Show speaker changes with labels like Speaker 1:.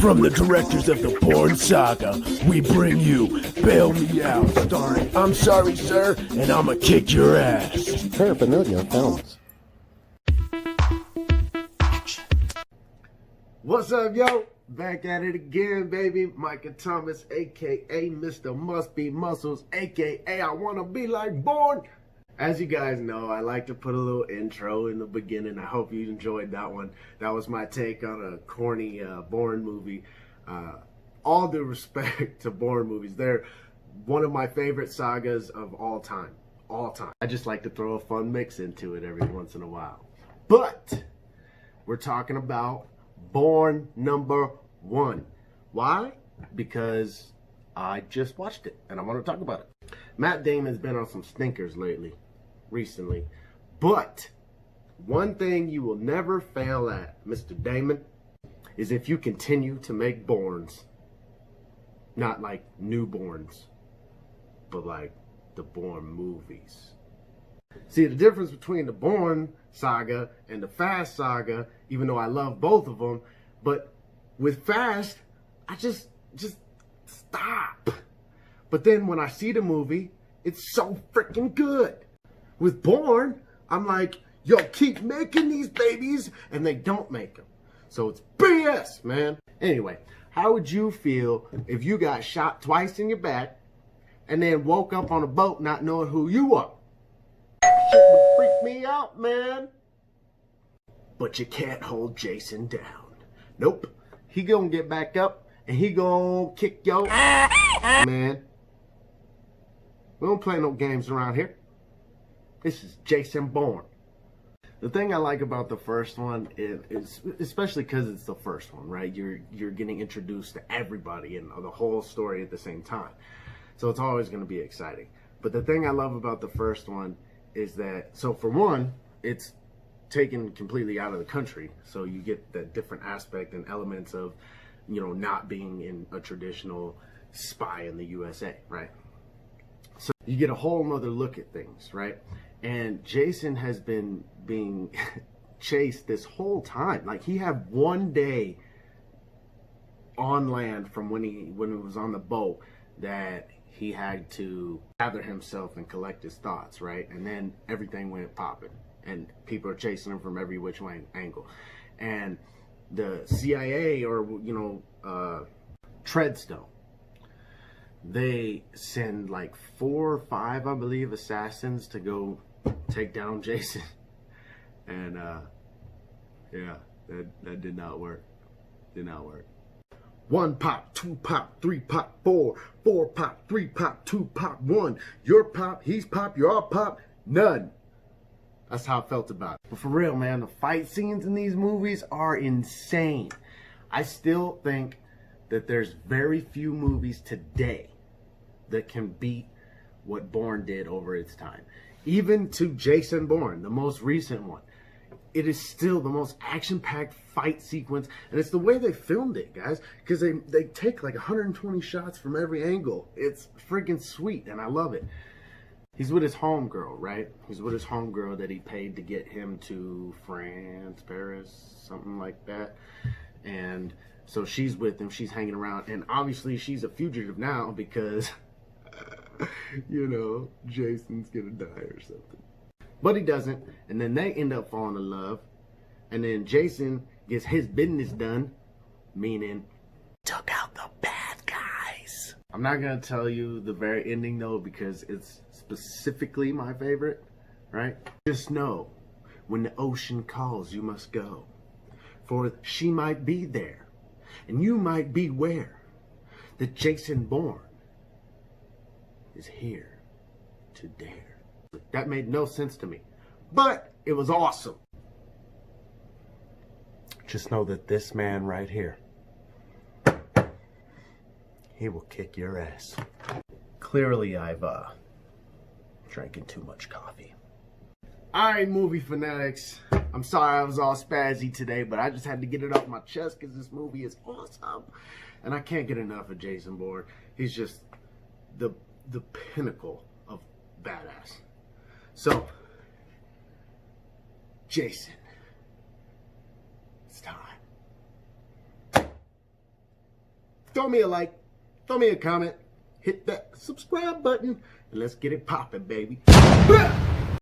Speaker 1: From the directors of the Bourne Saga, we bring you Bail Me Out, starring I'm Sorry Sir, and I'ma Kick Your Ass.
Speaker 2: Paraphernalia Films.
Speaker 3: What's up, yo? Back at it again, baby. Micah Thomas, a.k.a. Mr. Must Be Muscles, a.k.a. I Wanna Be Like Bourne. As you guys know, I like to put a little intro in the beginning. I hope you enjoyed that one. That was my take on a corny Bourne movie. All due respect to Bourne movies. They're one of my favorite sagas of all time. All time. I just like to throw a fun mix into it every once in a while. But we're talking about Bourne #1. Why? Because I just watched it and I want to talk about it. Matt Damon's been on some stinkers recently. But one thing you will never fail at, Mr. Damon, is if you continue to make Bournes. Not like newborns, but like the Bourne movies. See, the difference between the Bourne saga and the Fast saga, even though I love both of them, but with Fast, I just stop. But then when I see the movie, it's so freaking good. With Bourne, I'm like, yo, keep making these babies, and they don't make them. So it's BS, man. Anyway, how would you feel if you got shot twice in your back and then woke up on a boat not knowing who you are? Shit would freak me out, man. But you can't hold Jason down. Nope. He gonna get back up and he gonna kick your man. We don't play no games around here. This is Jason Bourne. The thing I like about the first one is especially because it's the first one, right? You're getting introduced to everybody and the whole story at the same time. So it's always going to be exciting. But the thing I love about the first one is that, so for one, it's taken completely out of the country. So you get that different aspect and elements of, you know, not being in a traditional spy in the USA, right? So you get a whole nother look at things, right? And Jason has been being chased this whole time. Like, he had one day on land from when he was on the boat that he had to gather himself and collect his thoughts, right? And then everything went popping and people are chasing him from every which way angle. And the CIA, or Treadstone, they send like 4 or 5, I believe, assassins to go take down Jason. And yeah, that did not work. Did not work. 1 pop, 2 pop, 3 pop, 4 pop, 3 pop, 2 pop, 1. Your pop, he's pop, you're all pop, none. That's how I felt about it. But for real, man, the fight scenes in these movies are insane. I still think that there's very few movies today that can beat what Bourne did over its time. Even to Jason Bourne, the most recent one, it is still the most action-packed fight sequence, and it's the way they filmed it, guys, because they take like 120 shots from every angle. It's freaking sweet, and I love it. He's with his homegirl, right? He's with his homegirl that he paid to get him to France, Paris, something like that. And so she's with him, she's hanging around, and obviously she's a fugitive now because you know, Jason's gonna die or something. But he doesn't, and then they end up falling in love, and then Jason gets his business done, meaning took out the bad guys. I'm not gonna tell you the very ending though, because it's specifically my favorite, right? Just know, when the ocean calls, you must go, for she might be there, and you might beware that Jason Bourne is here to dare. That made no sense to me, but it was awesome. Just know that this man right here, he will kick your ass. Clearly I've drinking too much coffee. Alright, movie fanatics, I'm sorry I was all spazzy today, but I just had to get it off my chest because this movie is awesome. And I can't get enough of Jason Bourne. He's just the pinnacle of badass. So, Jason, it's time. throw me a like, throw me a comment, hit that subscribe button, and let's get it popping, baby.